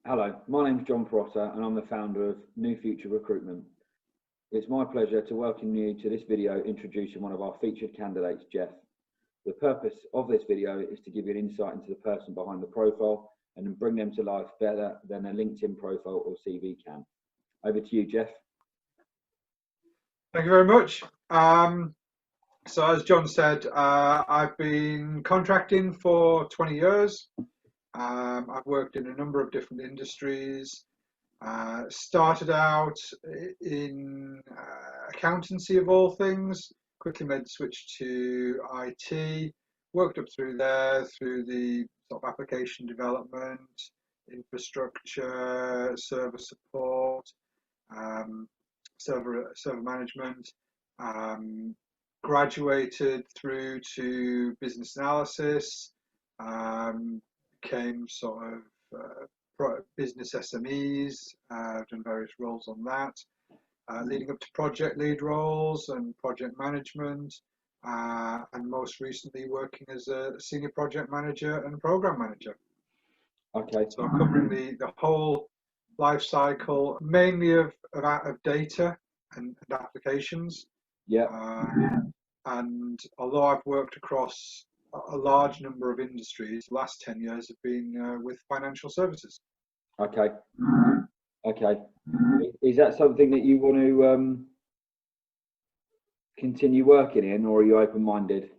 Hello, my name's John Porritt and I'm the founder of New Future Recruitment. It's my pleasure to welcome you to this video introducing one of our featured candidates, Geoff. The purpose of this video is to give you an insight into the person behind the profile and then bring them to life better than a LinkedIn profile or CV can. Over to you, Geoff. Thank you very much. So as John said, I've been contracting for 20 years. I've worked in a number of different industries. Started out in accountancy of all things, quickly made the switch to IT, worked up through there, through the sort of application development, infrastructure, server support, server management, graduated through to business analysis, became sort of business SMEs, done various roles on that, leading up to project lead roles and project management, and most recently working as a senior project manager and program manager. Okay. So I'm covering the whole life cycle, mainly of data and applications. Yeah. And although I've worked across a large number of industries, the last 10 years have been with financial services. Okay. Okay. Is that something that you want to continue working in, or are you open-minded?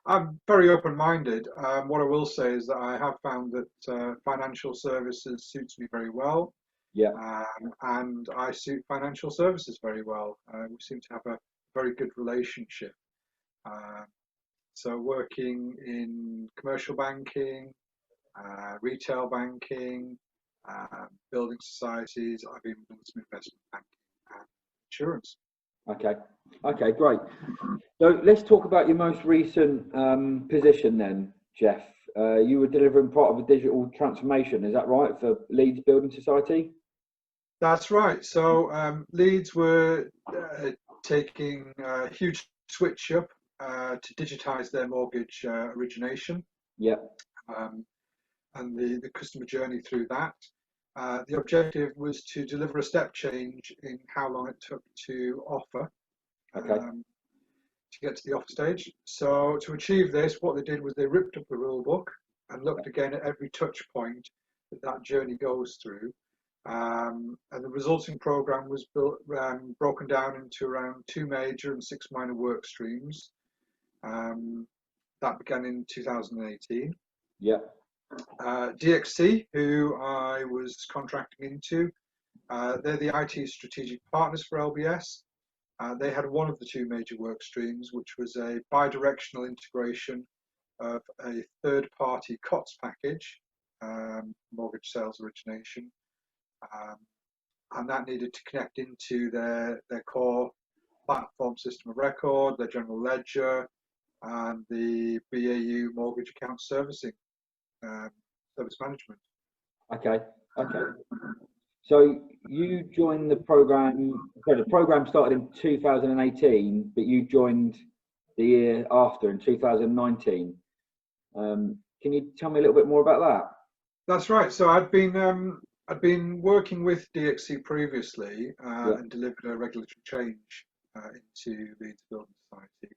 I'm very open-minded. What I will say is that I have found that financial services suits me very well. Yeah. And I suit financial services very well. We seem to have a very good relationship. So working in commercial banking, retail banking, building societies, I've even done some investment banking and insurance. Okay. Okay, great. So let's talk about your most recent position then, Geoff. You were delivering part of a digital transformation, is that right, for Leeds Building Society? That's right. So Leeds were taking a huge switch up to digitise their mortgage origination. Yeah. And the customer journey through that. The objective was to deliver a step change in how long it took to offer, to get to the offer stage. So to achieve this, what they did was they ripped up the rule book and looked again at every touch point that journey goes through. And the resulting program was broken down into around 2 major and 6 minor work streams. That began in 2018. Yeah. DXC, who I was contracting into, they're the IT strategic partners for LBS. They had one of the 2 major work streams, which was a bi-directional integration of a third-party COTS package, mortgage sales origination, and that needed to connect into their core platform system of record, their general ledger, and the BAU mortgage account servicing. Service management. Okay. Okay. So you joined the program. So the program started in 2018, but you joined the year after in 2019. Can you tell me a little bit more about that? That's right. So I'd been working with DXC previously and delivered a regulatory change into Leeds Building Society.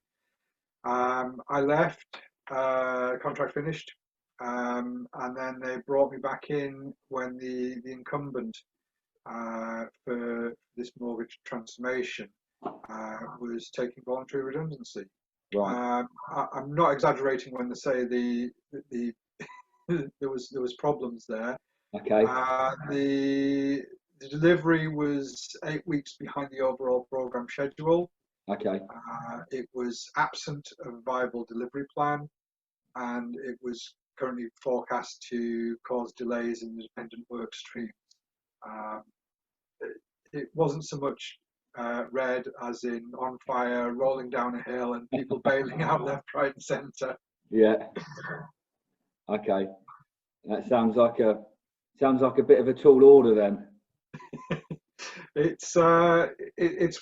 I left. Contract finished. And then they brought me back in when the incumbent for this mortgage transformation was taking voluntary redundancy. Right. I'm not exaggerating when they say there was problems there. Okay. The delivery was 8 weeks behind the overall program schedule. Okay. It was absent of a viable delivery plan, and it was currently forecast to cause delays in the dependent work streams. It wasn't so much red as in on fire, rolling down a hill, and people bailing out left, right, and centre. Yeah. Okay. That sounds like a bit of a tall order then. It's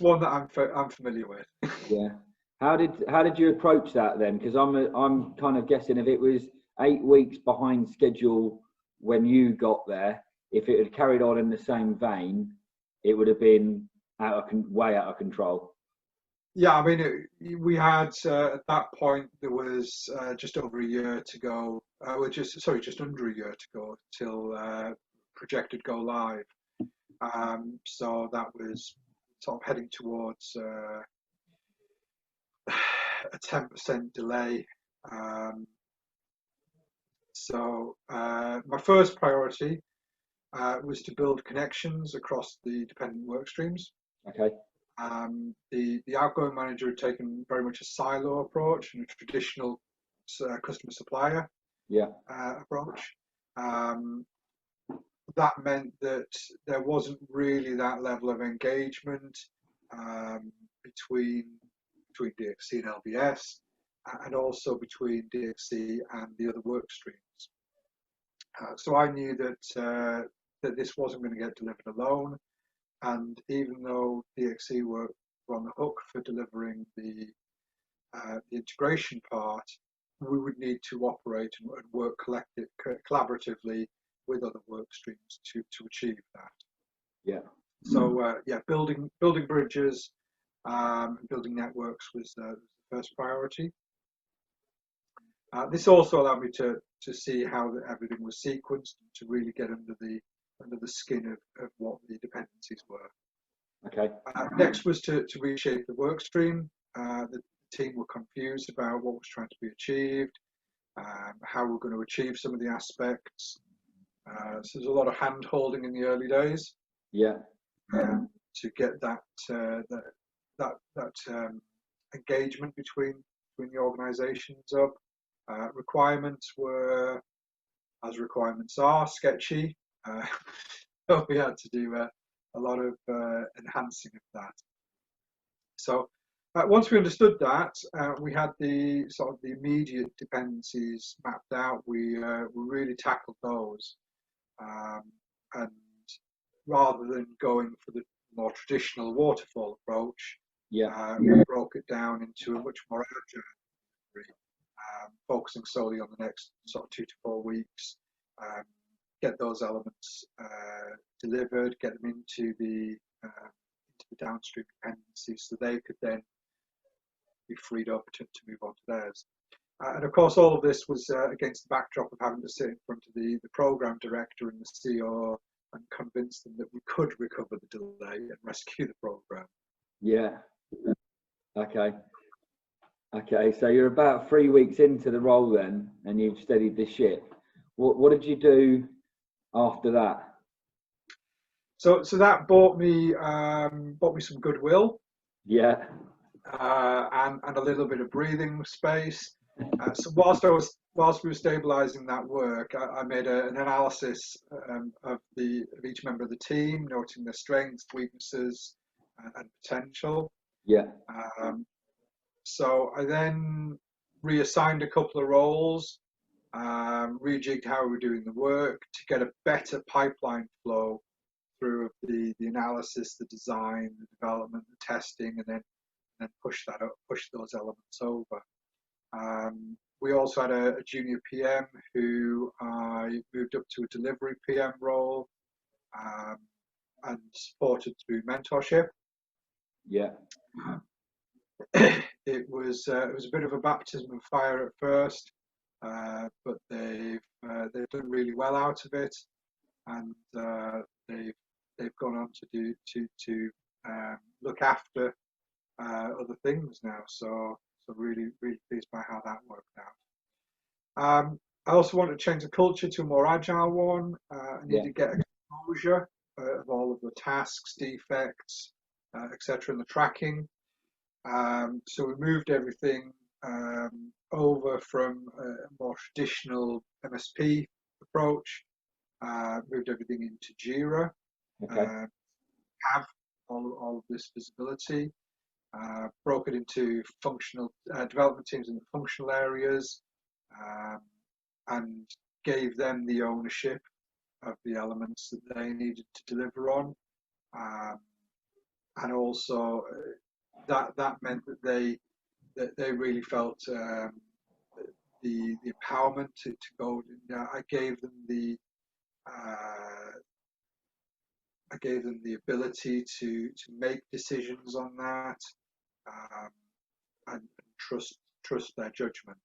one that I'm familiar with. Yeah. How did you approach that then? Because I'm kind of guessing if it was 8 weeks behind schedule when you got there, if it had carried on in the same vein, it would have been way out of control. Yeah, I mean, we had at that point there was just over a year to go. Just under a year to go till projected go live. So that was sort of heading towards a 10% delay. So my first priority was to build connections across the dependent work streams. Okay. The outgoing manager had taken very much a silo approach and a traditional customer supplier approach. That meant that there wasn't really that level of engagement between DXC and LBS, and also between DXC and the other work streams. So I knew that this wasn't going to get delivered alone, and even though DXC were on the hook for delivering the integration part, we would need to operate and work collaboratively with other work streams to achieve that. Yeah. So building bridges, building networks was the first priority. This also allowed me to see how everything was sequenced, to really get under the skin of what the dependencies were. Okay. Next was to reshape the work stream. The team were confused about what was trying to be achieved, how we're going to achieve some of the aspects. So there's a lot of hand holding in the early days. Yeah. To get that engagement between the organisations up. Requirements were, as requirements are, sketchy. So we had to do a lot of enhancing of that. So once we understood that, we had the sort of the immediate dependencies mapped out. We really tackled those, and rather than going for the more traditional waterfall approach, we broke it down into a much more agile delivery, focusing solely on the next sort of 2 to 4 weeks. Get those elements delivered, get them into the downstream dependencies, so they could then be freed up to move on to theirs. And of course, all of this was against the backdrop of having to sit in front of the program director and the CO and convince them that we could recover the delay and rescue the program. Yeah. Okay. So you're about 3 weeks into the role then, and you've steadied the ship. What did you do after that? So that bought me some goodwill. Yeah. And a little bit of breathing space. So whilst we were stabilising that work, I made an analysis of each member of the team, noting their strengths, weaknesses, and potential. Yeah. So I then reassigned a couple of roles, rejigged how we were doing the work to get a better pipeline flow through the analysis, the design, the development, the testing, and then push those elements over. We also had a junior PM who I moved up to a delivery PM role and supported through mentorship. Yeah. It was a bit of a baptism of fire at first, but they've done really well out of it, and they've gone on to look after other things now. So really pleased by how that worked out. I also wanted to change the culture to a more agile one. I need to get exposure of all of the tasks, defects, etc., and the tracking. So we moved everything over from a more traditional MSP approach, moved everything into Jira, have all of this visibility, broke it into functional development teams in the functional areas, and gave them the ownership of the elements that they needed to deliver on, and also that meant that they really felt the empowerment to go. I gave them the I gave them the ability to make decisions on that, and trust their judgment.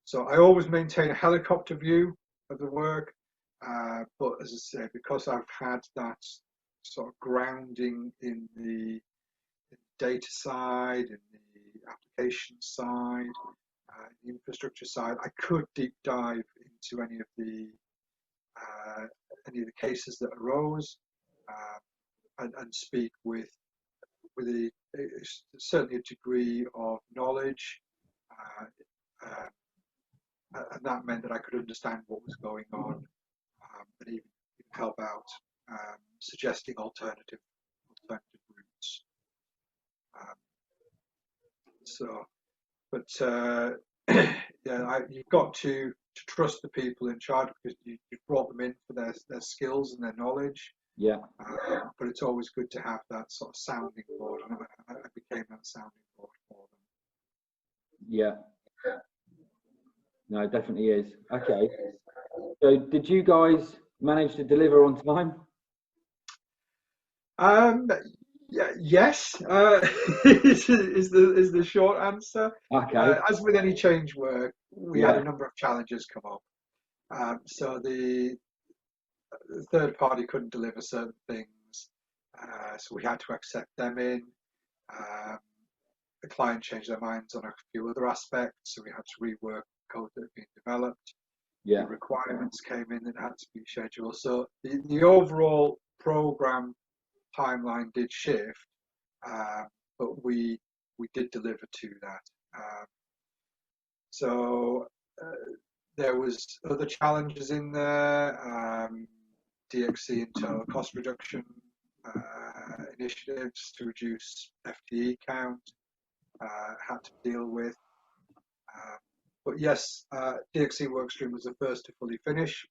So I always maintain a helicopter view of the work, but as I say, because I've had that sort of grounding in the data side, in the application side, the infrastructure side, I could deep dive into any of the cases that arose, and speak with certainly a degree of knowledge, and that meant that I could understand what was going on, and even help out, suggesting alternative routes. Yeah, you've got to trust the people in charge, because you've brought them in for their skills and their knowledge. Yeah. But it's always good to have that sort of sounding board, and I became that sounding board for them. Yeah. No, it definitely is. Okay. So did you guys manage to deliver on time? Yeah, yes, is the short answer. Okay. As with any change work, we had a number of challenges come up. So the third party couldn't deliver certain things, so we had to accept them in. The client changed their minds on a few other aspects, so we had to rework code that had been developed. Yeah. The requirements came in that had to be scheduled. So the overall program timeline did shift, but we did deliver to that. So there was other challenges in there, DXC internal cost reduction initiatives to reduce FTE count, had to deal with. But yes, DXC workstream was the first to fully finish.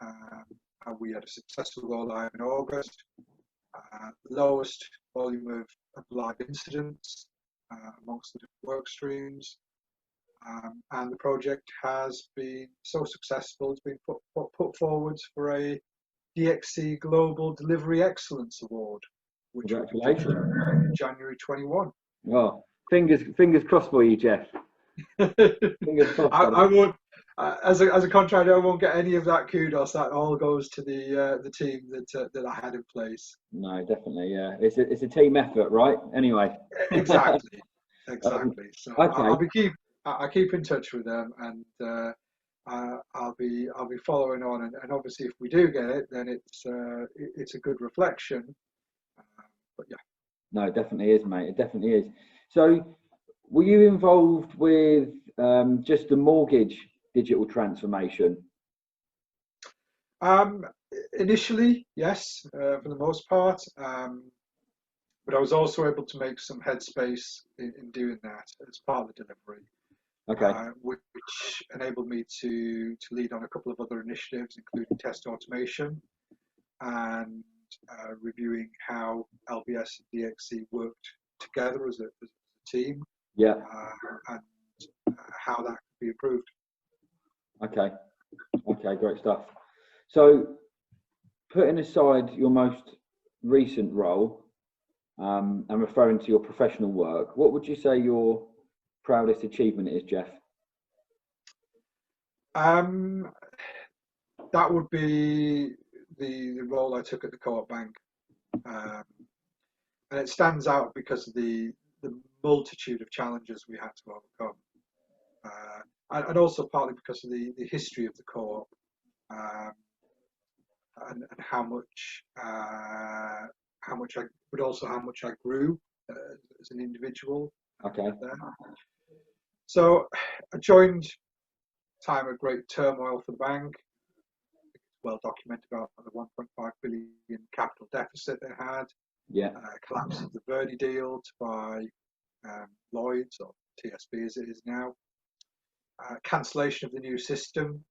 And we had a successful go live in August. Lowest volume of live incidents amongst the different work streams, and the project has been so successful. It's been put forward for a DXC Global Delivery Excellence Award, which will be in January 21. Well, fingers crossed for you, Geoff. Fingers crossed. I won't. As a contractor, I won't get any of that kudos. That all goes to the team that I had in place. No, definitely, yeah. It's a team effort, right? Anyway. Exactly. So okay. I'll keep in touch with them, and I'll be following on. And obviously, if we do get it, then it's a good reflection. But yeah. No, it definitely is, mate. It definitely is. So, were you involved with just the mortgage digital transformation? Initially, yes, for the most part, but I was also able to make some headspace in doing that as part of the delivery, which enabled me to lead on a couple of other initiatives, including test automation and reviewing how LBS and DXC worked together as a team. Yeah. And how that could be improved. Okay, great stuff. So, putting aside your most recent role and referring to your professional work, what would you say your proudest achievement is, Geoff? That would be the role I took at the Co-op Bank, and it stands out because of the multitude of challenges we had to overcome, and also partly because of the history of the co-op, and how much I grew as an individual. Okay. There. So I joined a time of great turmoil for the bank. It's well documented about the 1.5 billion capital deficit they had. Yeah. Collapse of the Verdi deal to buy Lloyd's, or TSB as it is now. Cancellation of the new system,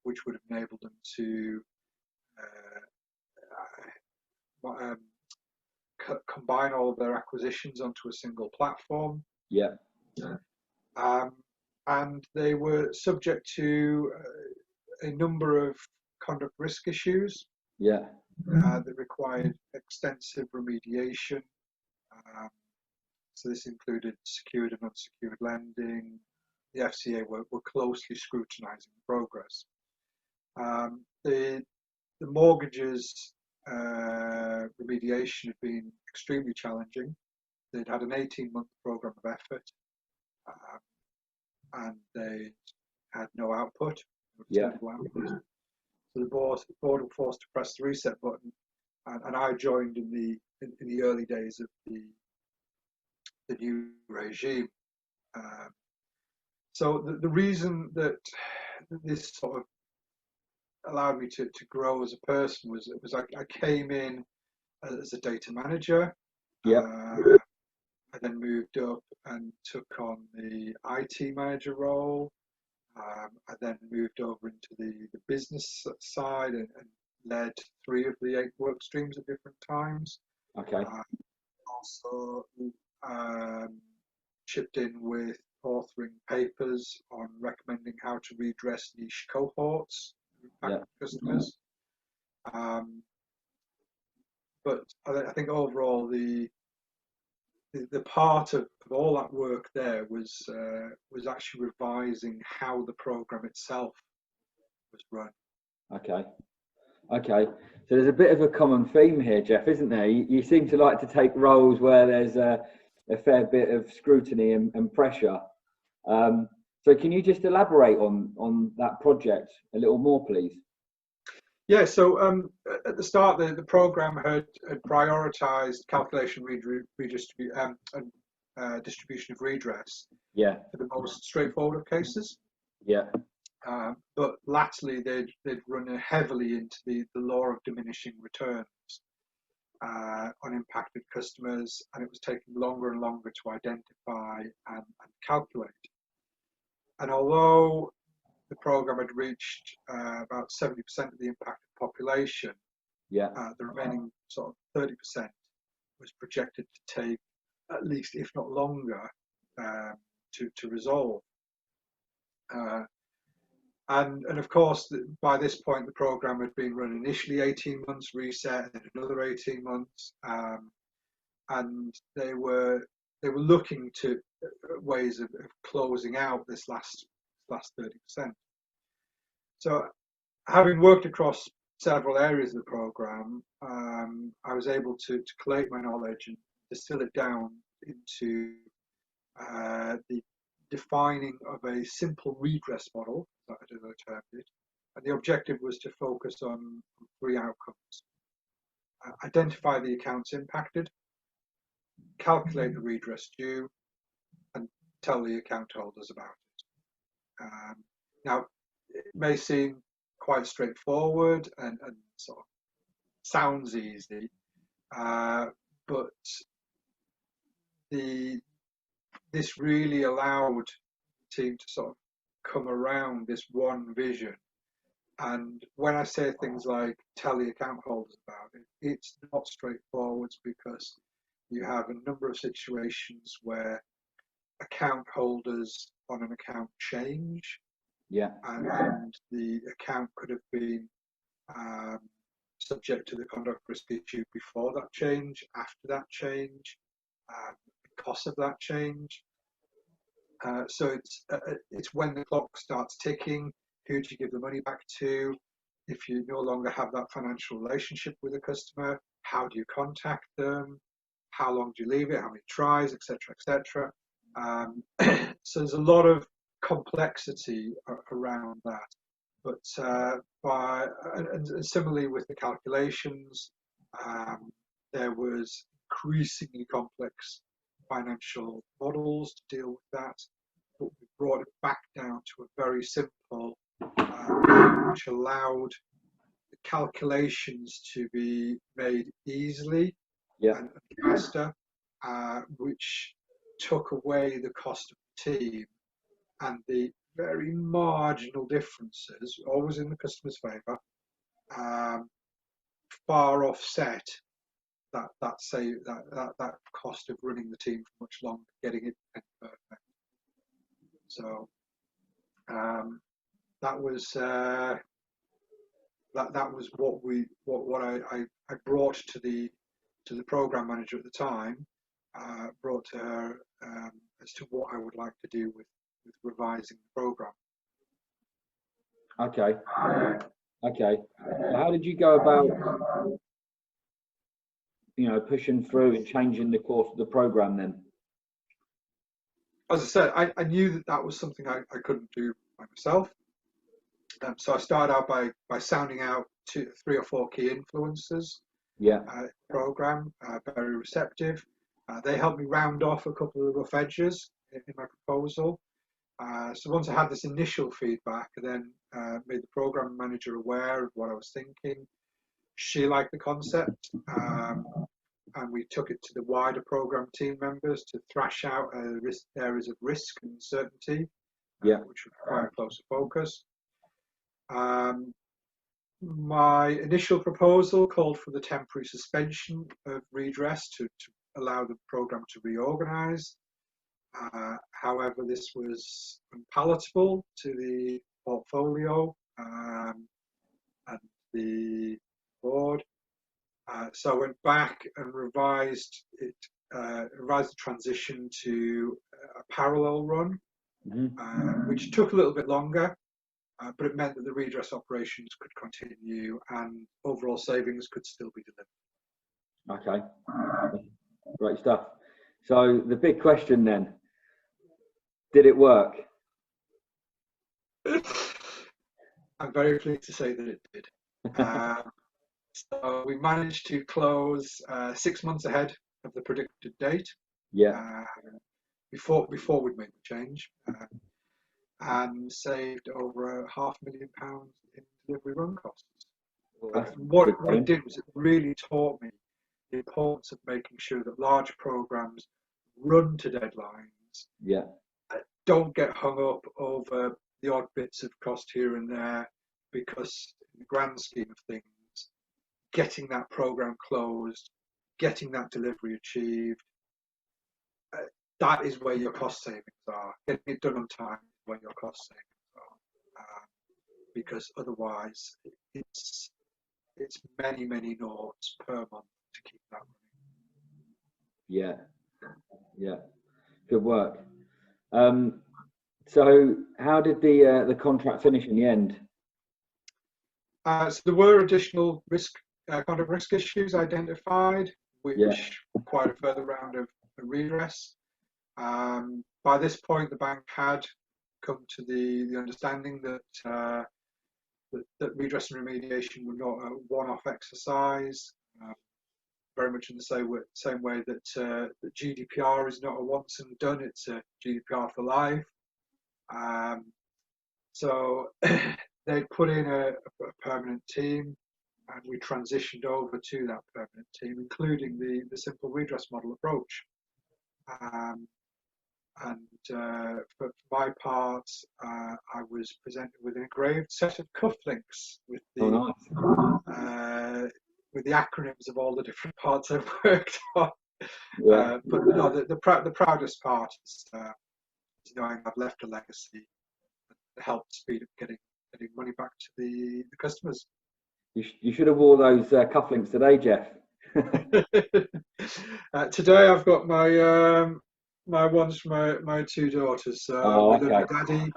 which would have enabled them to combine all of their acquisitions onto a single platform. Yeah. And they were subject to a number of conduct risk issues Yeah. that required extensive remediation. So this included secured and unsecured lending. The FCA were closely scrutinising progress. The mortgages remediation had been extremely challenging. They'd had an 18-month programme of effort, and they had no output, tangible output. So the board were forced to press the reset button, and I joined in the early days of the new regime. So the reason that this sort of allowed me to grow as a person was I came in as a data manager. I then moved up and took on the IT manager role. I then moved over into the business side and led 3 of the 8 work streams at different times. Okay. Also chipped in with authoring papers on recommending how to redress niche cohorts of customers. But I think overall the part of all that work there was actually revising how the program itself was run. Okay. So there's a bit of a common theme here, Geoff, isn't there? You seem to like to take roles where there's a fair bit of scrutiny and pressure. So can you just elaborate on that project a little more, please? Yeah, so at the start, the program had prioritised calculation, distribution of redress for the most straightforward of cases. But latterly, they'd run heavily into the law of diminishing returns on impacted customers, and it was taking longer and longer to identify and calculate. And although the program had reached about 70% of the impacted population, the remaining sort of 30% was projected to take at least, if not longer, to resolve. And of course, by this point, the program had been run initially 18 months, reset, and another 18 months, and they were looking to ways of closing out this last 30%. So, having worked across several areas of the program, I was able to collate my knowledge and distill it down into the defining of a simple redress model, as I termed it. And the objective was to focus on 3 outcomes. Identify the accounts impacted, calculate the redress due, and tell the account holders about it. Now, it may seem quite straightforward and sort of sounds easy, but this really allowed the team to sort of come around this one vision. And when I say things like tell the account holders about it, it's not straightforward because you have a number of situations where account holders on an account change. And the account could have been subject to the conduct risk issue before that change, after that change, because of that change. So it's when the clock starts ticking, who do you give the money back to? If you no longer have that financial relationship with the customer, how do you contact them? How long do you leave it? How many tries, etc., etc. So there's a lot of complexity around that. But and similarly with the calculations, there was increasingly complex financial models to deal with that, but we brought it back down to a very simple, which allowed the calculations to be made easily and faster, which took away the cost of the team and the very marginal differences, always in the customer's favour, far offset that cost of running the team for much longer, getting it perfect. So that was that was what I brought to the program manager at the time, brought to her as to what I would like to do with revising the program. Okay. Okay. So how did you go about, pushing through and changing the course of the program then? As I said, I knew that was something I couldn't do by myself. So I started out by sounding out 3 or 4 key influencers. Yeah. Program, very receptive. They helped me round off a couple of rough edges in my proposal. So once I had this initial feedback, I then made the program manager aware of what I was thinking. She liked the concept, and we took it to the wider program team members to thrash out areas of risk and uncertainty, which would require closer focus. My initial proposal called for the temporary suspension of redress to allow the program to reorganise. However, this was unpalatable to the portfolio and the board. So I went back and revised the transition to a parallel run, which took a little bit longer, but it meant that the redress operations could continue and overall savings could still be delivered. Okay, great stuff. So the big question then, did it work? I'm very pleased to say that it did. So we managed to close 6 months ahead of the predicted date. Yeah. Before we'd made the change, and saved over £500,000 in delivery run costs. Well, what it did was it really taught me the importance of making sure that large programs run to deadlines. Yeah. Don't get hung up over the odd bits of cost here and there, because in the grand scheme of things, getting that program closed, getting that delivery achieved, that is where your cost savings are. Getting it done on time is where your cost savings are, because otherwise it's many noughts per month to keep that running. Yeah, good work. So how did the contract finish in the end? So there were additional contract risk issues identified, which required a further round of redress. By this point, the bank had come to the understanding that that redress and remediation were not a one-off exercise, very much in the same way that GDPR is not a once and done; it's a GDPR for life. So they put in a permanent team, and we transitioned over to that permanent team, including the simple redress model approach. For my part, I was presented with an engraved set of cufflinks with the with the acronyms of all the different parts I've worked on. But no, the proudest part is knowing I've left a legacy that helped speed up getting money back to the customers. You should have wore those cufflinks today, Geoff. Today I've got my ones from my 2 daughters. We love you, Daddy,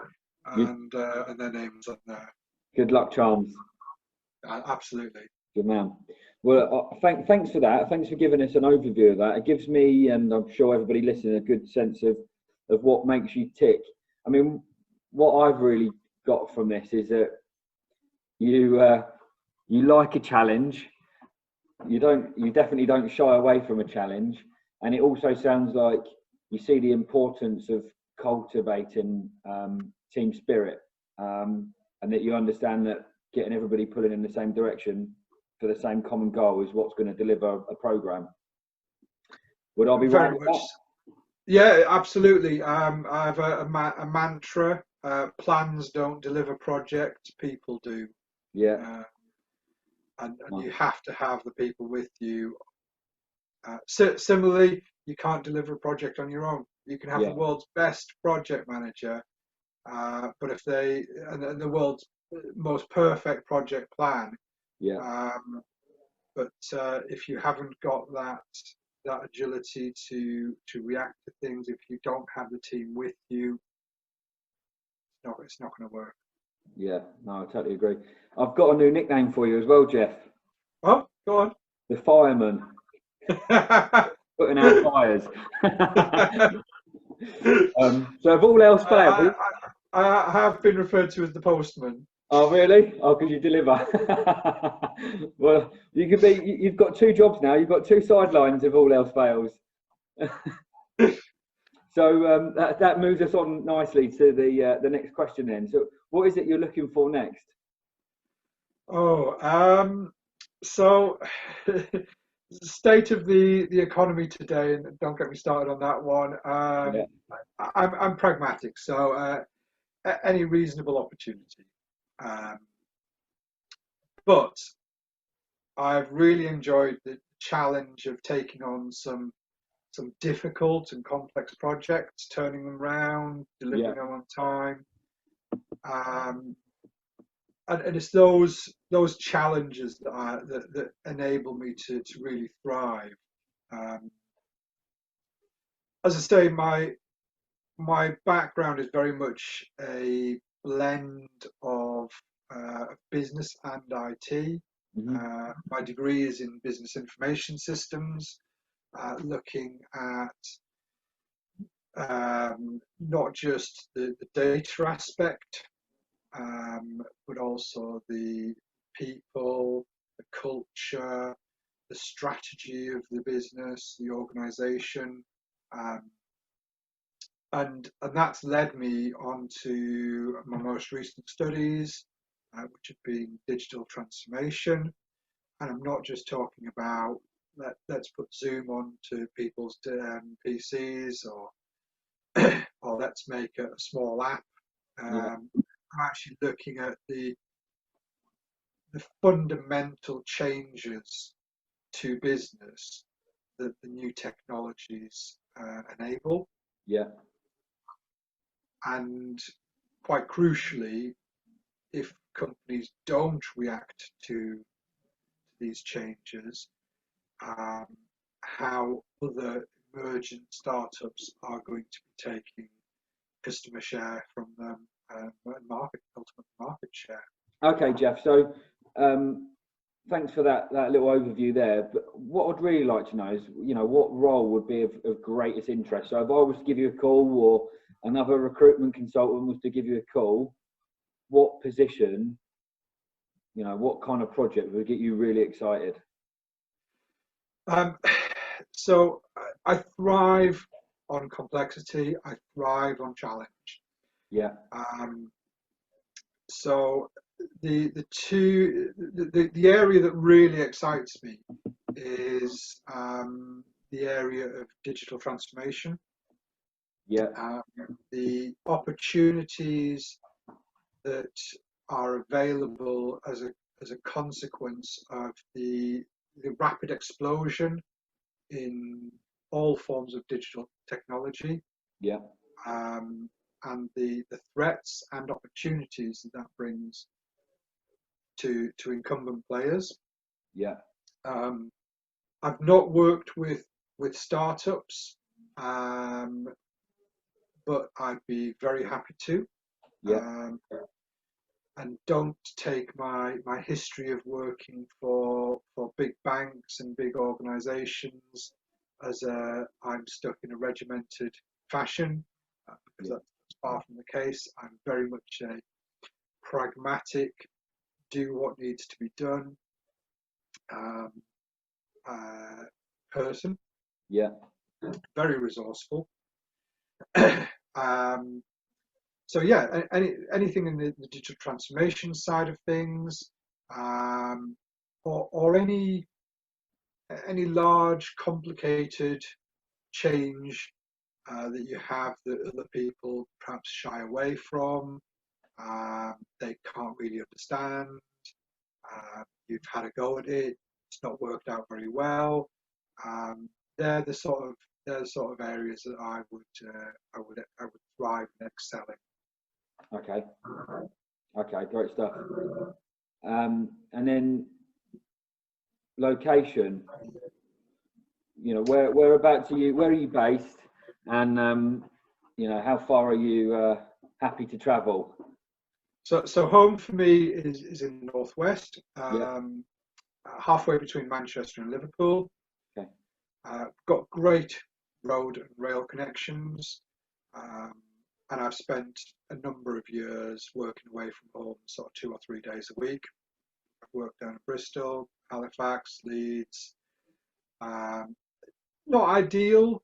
and their names on there. Good luck charms. Absolutely. Good man. Well, thanks for that. Thanks for giving us an overview of that. It gives me, and I'm sure everybody listening, a good sense of what makes you tick. I mean, what I've really got from this is that you like a challenge. You definitely don't shy away from a challenge, and it also sounds like you see the importance of cultivating team spirit, and that you understand that getting everybody pulling in the same direction for the same common goal is what's going to deliver a program. Would I be right with that? Yeah, absolutely. I have a mantra: plans don't deliver projects, people do. Yeah. And you have to have the people with you. Similarly, you can't deliver a project on your own. You can have the world's best project manager, but if the world's most perfect project plan, Yeah. But if you haven't got that agility to react to things, if you don't have the team with you, it's not going to work. Yeah. No, I totally agree. I've got a new nickname for you as well, Geoff. Oh, go on. The fireman. Putting out fires. So if all else fails, I have been referred to as the postman. oh really? Oh, because you deliver. Well, you could be. You've got two jobs now. You've got two sidelines if all else fails. So that moves us on nicely to the next question then. So what is it you're looking for next? So state of the economy today, and don't get me started on that one. Yeah. I'm pragmatic, so any reasonable opportunity. But I've really enjoyed the challenge of taking on some difficult and complex projects, turning them around, delivering them on time. And it's those challenges that enable me to really thrive. As I say, my background is very much a blend of business and IT. Mm-hmm. My degree is in business information systems, looking at not just the data aspect, but also the people, the culture, the strategy of the business, the organization. And that's led me on to my most recent studies, which have been digital transformation. And I'm not just talking about let's put Zoom on to people's PCs or let's make a small app. I'm actually looking at the fundamental changes to business that the new technologies enable. Yeah. And quite crucially, if companies don't react to these changes, how other emergent startups are going to be taking customer share from them and ultimate market share. Okay, Geoff. So thanks for that little overview there. But what I'd really like to know is, what role would be of greatest interest. So if I was to give you a call, or another recruitment consultant was to give you a call, what position, what kind of project would get you really excited? So I thrive on complexity. I thrive on challenge. Yeah. So the area that really excites me is the area of digital transformation. Yeah. The opportunities that are available as a consequence of the rapid explosion in all forms of digital technology. Yeah. And the threats and opportunities that brings to incumbent players. Yeah. I've not worked with startups, but I'd be very happy to. Yeah. And don't take my history of working for big banks and big organizations as I'm stuck in a regimented fashion, because that's far from the case. I'm very much a pragmatic, do what needs to be done person. Yeah. Very resourceful. So yeah, anything in the digital transformation side of things, or any large, complicated change that you have that other people perhaps shy away from, they can't really understand. You've had a go at it; it's not worked out very well. They're the sort of areas that I would thrive and excel in. Okay. Okay, great stuff. And then location, you know, whereabouts are you? Where are you based? And you know, how far are you happy to travel? So home for me is in the northwest, Yeah. halfway between Manchester and Liverpool. Okay. Got great road and rail connections, and I've spent a number of years working away from home, sort of 2 or 3 days a week. I've worked down in Bristol, Halifax, Leeds. Not ideal.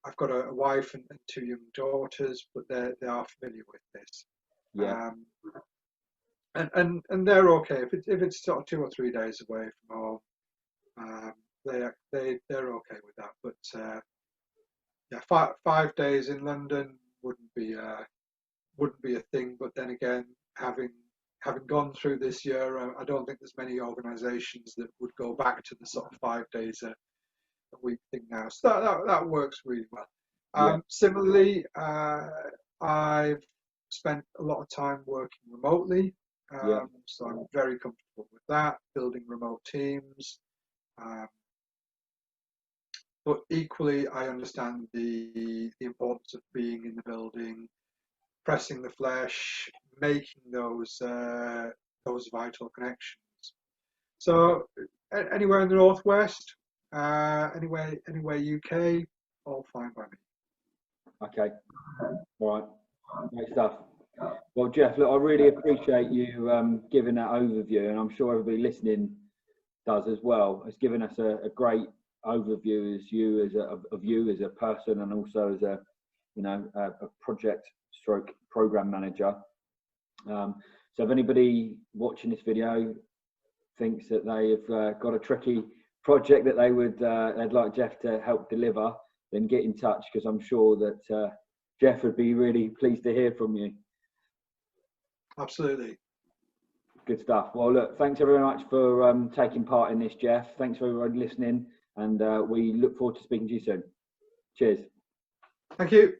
I've got a wife and 2 young daughters, but they are familiar with this. Yeah. And they're okay if it's sort of 2 or 3 days away from home. They're okay with that. But yeah, 5 days in London wouldn't be a thing. But then again, having gone through this year, I don't think there's many organisations that would go back to the sort of 5 days a week thing now. So that works really well. Yeah. Similarly, I've spent a lot of time working remotely, Yeah. so I'm very comfortable with that, building remote teams. But equally, I understand the importance of being in the building, pressing the flesh, making those vital connections. So anywhere in the northwest, anywhere UK, all fine by me. Okay. All right. Great stuff. Well, Geoff, look, I really appreciate you giving that overview, and I'm sure everybody listening does as well. It's given us a great overview of you as a person, and also as a project stroke program manager. So if anybody watching this video thinks that they've got a tricky project that they'd like Geoff to help deliver, then get in touch, because I'm sure that Geoff would be really pleased to hear from you. Absolutely. Good stuff. Well, look, thanks very much for taking part in this, Geoff. Thanks for everyone listening, and we look forward to speaking to you soon. Cheers. Thank you.